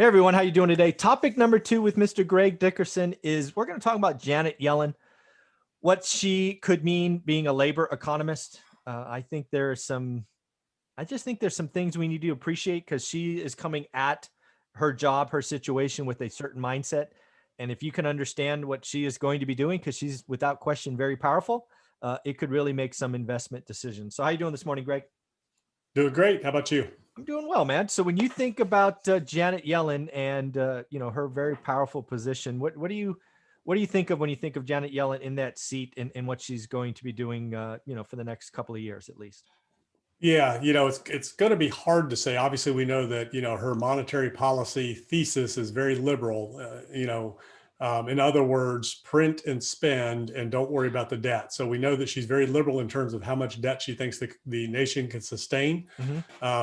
Hey everyone, how you doing today? Topic number 2 with Mr. Greg Dickerson is we're going to talk about Janet Yellen, what she could mean being a labor economist. I just think there's some things we need to appreciate because she is coming at her job, her situation with a certain mindset. And if you can understand what she is going to be doing, because she's without question very powerful, it could really make some investment decisions. So how you doing this morning, Greg? Doing great. How about you? I'm doing well, man. So when you think about Janet Yellen and her very powerful position, what do you think of when you think of Janet Yellen in that seat and what she's going to be doing for the next couple of years at least? Yeah, it's going to be hard to say. Obviously, we know that her monetary policy thesis is very liberal. In other words, print and spend and don't worry about the debt. So we know that she's very liberal in terms of how much debt she thinks the nation can sustain.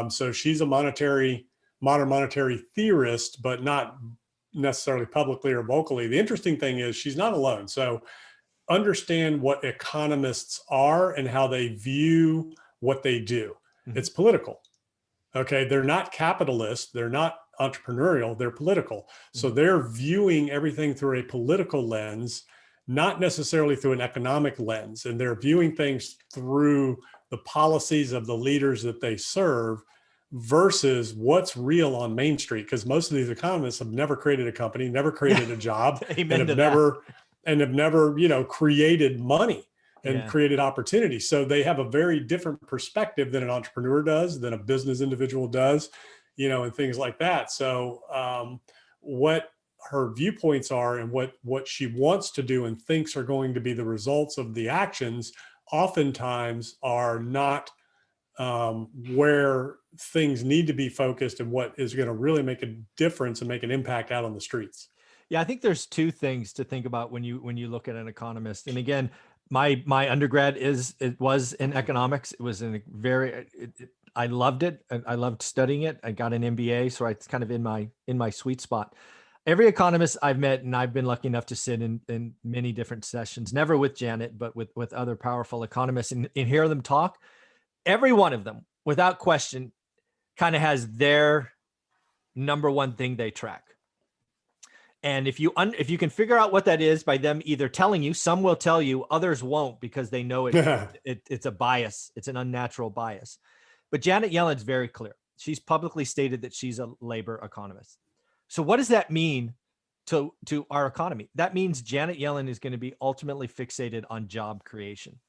So she's a modern monetary theorist, but not necessarily publicly or vocally. The interesting thing is she's not alone. So understand what economists are and how they view what they do. It's political. Okay. They're not capitalists. They're not entrepreneurial. They're political. So they're viewing everything through a political lens, not necessarily through an economic lens. And they're viewing things through the policies of the leaders that they serve versus what's real on Main Street. Because most of these economists have never created a company, never created a job, and have never created money and created opportunity. So they have a very different perspective than an entrepreneur does, than a business individual does, and things like that. So what her viewpoints are and what she wants to do and thinks are going to be the results of the actions oftentimes are not where things need to be focused and what is going to really make a difference and make an impact out on the streets. Yeah, I think there's two things to think about when you look at an economist. And again, my undergrad was in economics. It was I loved it. I loved studying it. I got an MBA, so it's kind of in my sweet spot. Every economist I've met, and I've been lucky enough to sit in many different sessions, never with Janet, but with other powerful economists and hear them talk. Every one of them, without question, kind of has their number one thing they track. And if you can figure out what that is by them either telling you, some will tell you, others won't because they know it's a bias. It's an unnatural bias. But Janet Yellen's very clear. She's publicly stated that she's a labor economist. So what does that mean to our economy? That means Janet Yellen is going to be ultimately fixated on job creation.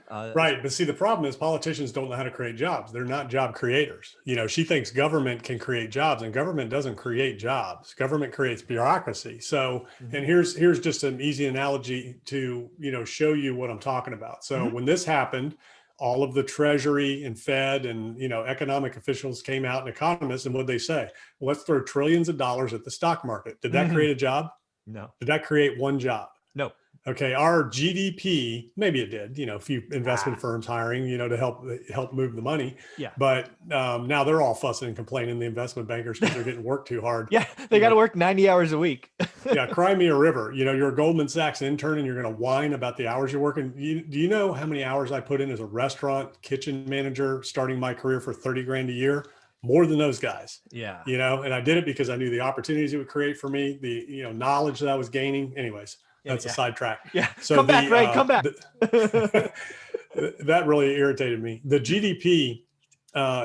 Right. But see, the problem is politicians don't know how to create jobs. They're not job creators. She thinks government can create jobs, and government doesn't create jobs. Government creates bureaucracy. So, and here's just an easy analogy to, show you what I'm talking about. So when this happened, all of the Treasury and Fed and, economic officials came out and economists, and what'd they say? Well, let's throw trillions of dollars at the stock market. Did that create a job? No. Did that create one job? No. Okay, our GDP, maybe it did, a few investment firms hiring, to help move the money. Yeah. But now they're all fussing and complaining, the investment bankers, because they're getting worked too hard. Yeah, they got to work 90 hours a week. Yeah, cry me a river. You're a Goldman Sachs intern and you're going to whine about the hours you're working. Do you know how many hours I put in as a restaurant kitchen manager starting my career for 30 grand a year? More than those guys. Yeah. And I did it because I knew the opportunities it would create for me, the knowledge that I was gaining. Anyways. That's a sidetrack. Yeah. So come back, Greg. Come back. That really irritated me. The GDP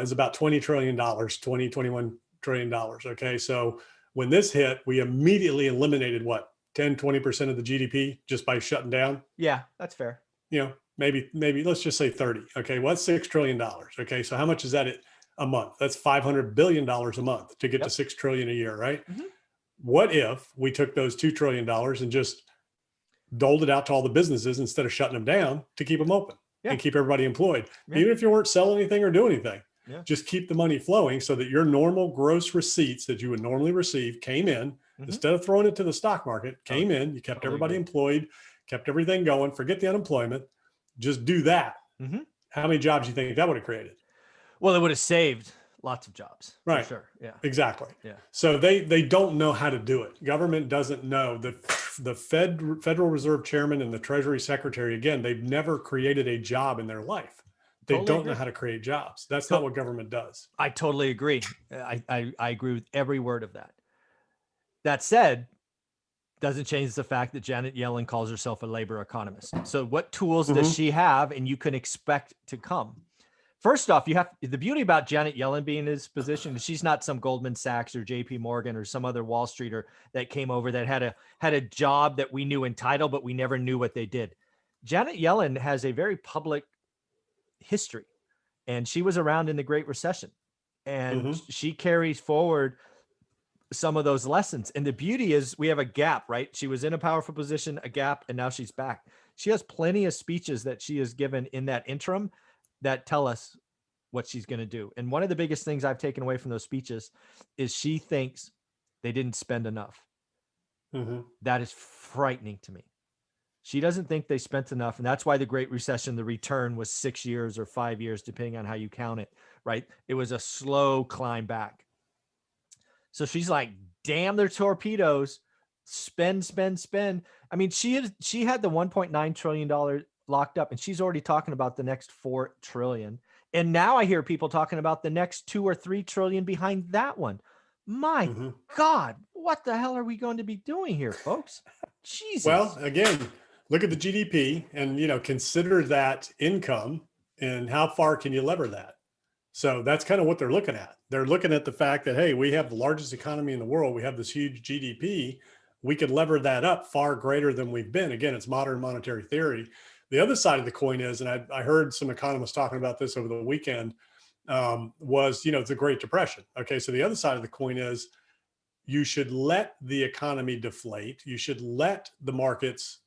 is about $20 trillion, $21 trillion. Okay. So when this hit, we immediately eliminated 10, 20% of the GDP just by shutting down. Yeah, that's fair. Maybe let's just say 30. Okay. Well, that's $6 trillion. Okay. So how much is that a month? That's $500 billion a month to get to 6 trillion a year. Right. What if we took those $2 trillion and just doled it out to all the businesses instead of shutting them down to keep them open and keep everybody employed? Even if you weren't selling anything or doing anything, just keep the money flowing so that your normal gross receipts that you would normally receive came in instead of throwing it to the stock market, came in, you kept everybody employed, kept everything going, forget the unemployment, just do that. How many jobs do you think that would have created? Well, it would have saved lots of jobs. Right. For sure. Yeah. Exactly. Yeah. So they don't know how to do it. Government doesn't know. The Federal Reserve Chairman and the Treasury Secretary, again, they've never created a job in their life. They don't know how to create jobs. That's not what government does. I totally agree. I agree with every word of that. That said, doesn't change the fact that Janet Yellen calls herself a labor economist. So what tools does Mhm. she have and you can expect to come? First off, you have the beauty about Janet Yellen being in this position is she's not some Goldman Sachs or JP Morgan or some other Wall Streeter that came over that had a job that we knew in title, but we never knew what they did. Janet Yellen has a very public history, and she was around in the Great Recession, and Mhm. she carries forward some of those lessons. And the beauty is we have a gap, right? She was in a powerful position, a gap, and now she's back. She has plenty of speeches that she has given in that interim that tell us what she's going to do. And one of the biggest things I've taken away from those speeches is she thinks they didn't spend enough. Mhm. That is frightening to me. She doesn't think they spent enough. And that's why the Great Recession, the return was 6 years or 5 years, depending on how you count it, right? It was a slow climb back. So she's like, damn their torpedoes, spend, spend, spend. I mean, she had the $1.9 trillion locked up, and she's already talking about the next 4 trillion. And now I hear people talking about the next 2 or 3 trillion behind that one. My Mhm. God, what the hell are we going to be doing here, folks? Well, Jesus. again, look at the GDP and, consider that income and how far can you lever that? So that's kind of what they're looking at. They're looking at the fact that, hey, we have the largest economy in the world. We have this huge GDP. We could lever that up far greater than we've been. Again, it's modern monetary theory. The other side of the coin is, and I heard some economists talking about this over the weekend, was, the Great Depression. Okay. So the other side of the coin is you should let the economy deflate. You should let the markets,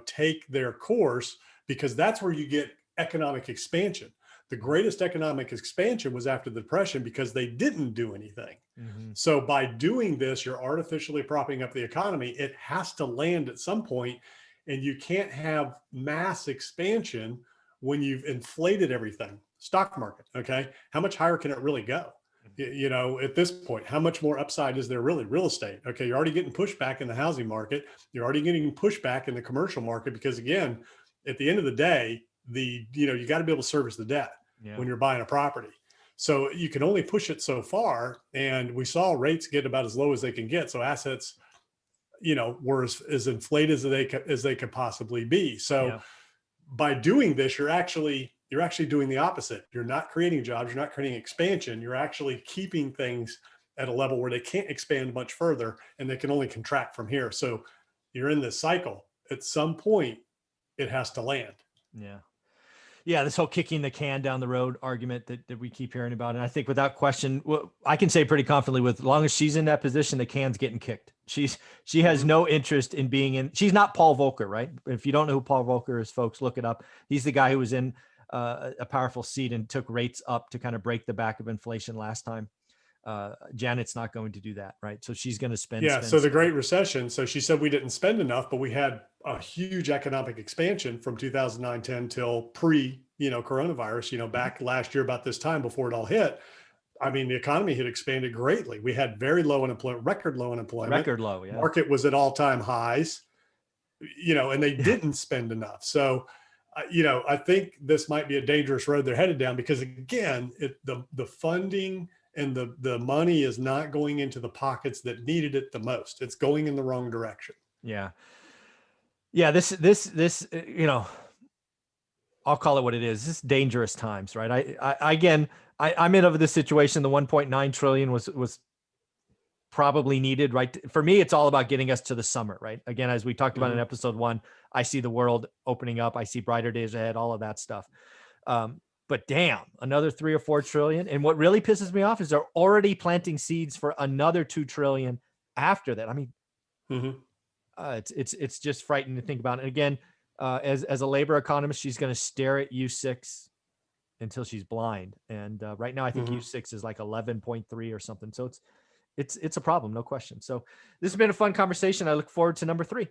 take their course, because that's where you get economic expansion. The greatest economic expansion was after the Depression because they didn't do anything. Mm-hmm. So by doing this, you're artificially propping up the economy. It has to land at some point, and you can't have mass expansion when you've inflated everything. Stock market, okay? How much higher can it really go? At this point, how much more upside is there really? Real estate, okay, you're already getting pushback in the housing market, you're already getting pushback in the commercial market, because again, at the end of the day, you got to be able to service the debt Yeah. when you're buying a property. So you can only push it so far, and we saw rates get about as low as they can get, so assets were as inflated as they could possibly be. So Yeah. by doing this, you're actually doing the opposite. You're not creating jobs, you're not creating expansion, you're actually keeping things at a level where they can't expand much further, and they can only contract from here. So you're in this cycle. At some point, it has to land. Yeah. Yeah, this whole kicking the can down the road argument that we keep hearing about. And I think without question, well, I can say pretty confidently, with as long as she's in that position, the can's getting kicked. She has Mhm. no interest in being in. She's not Paul Volcker, right? If you don't know who Paul Volcker is, folks, look it up. He's the guy who was in a powerful seat and took rates up to kind of break the back of inflation last time. Janet's not going to do that, right? So she's going to spend, Yeah. spend, So the spend. Great Recession. So she said we didn't spend enough, but we had a huge economic expansion from 2009-10 till coronavirus, back last year about this time before it all hit. I mean, the economy had expanded greatly. We had very low unemployment, record low unemployment. Record low, yeah. Market was at all-time highs, and they Yeah. didn't spend enough. So, I think this might be a dangerous road they're headed down, because again, the funding and the money is not going into the pockets that needed it the most. It's going in the wrong direction. Yeah. Yeah. This, I'll call it what it is. This is dangerous times, right? I'm in over this situation. The 1.9 trillion was probably needed, right? For me, it's all about getting us to the summer, right? Again, as we talked about in Mhm. episode 1, I see the world opening up. I see brighter days ahead, all of that stuff. But damn, another 3 or 4 trillion. And what really pisses me off is they're already planting seeds for another 2 trillion after that. I mean, Mhm. it's just frightening to think about. And again, as a labor economist, she's going to stare at U6 until she's blind. And right now, I think Mhm. U6 is like 11.3 or something. So it's a problem, no question. So this has been a fun conversation. I look forward to number 3.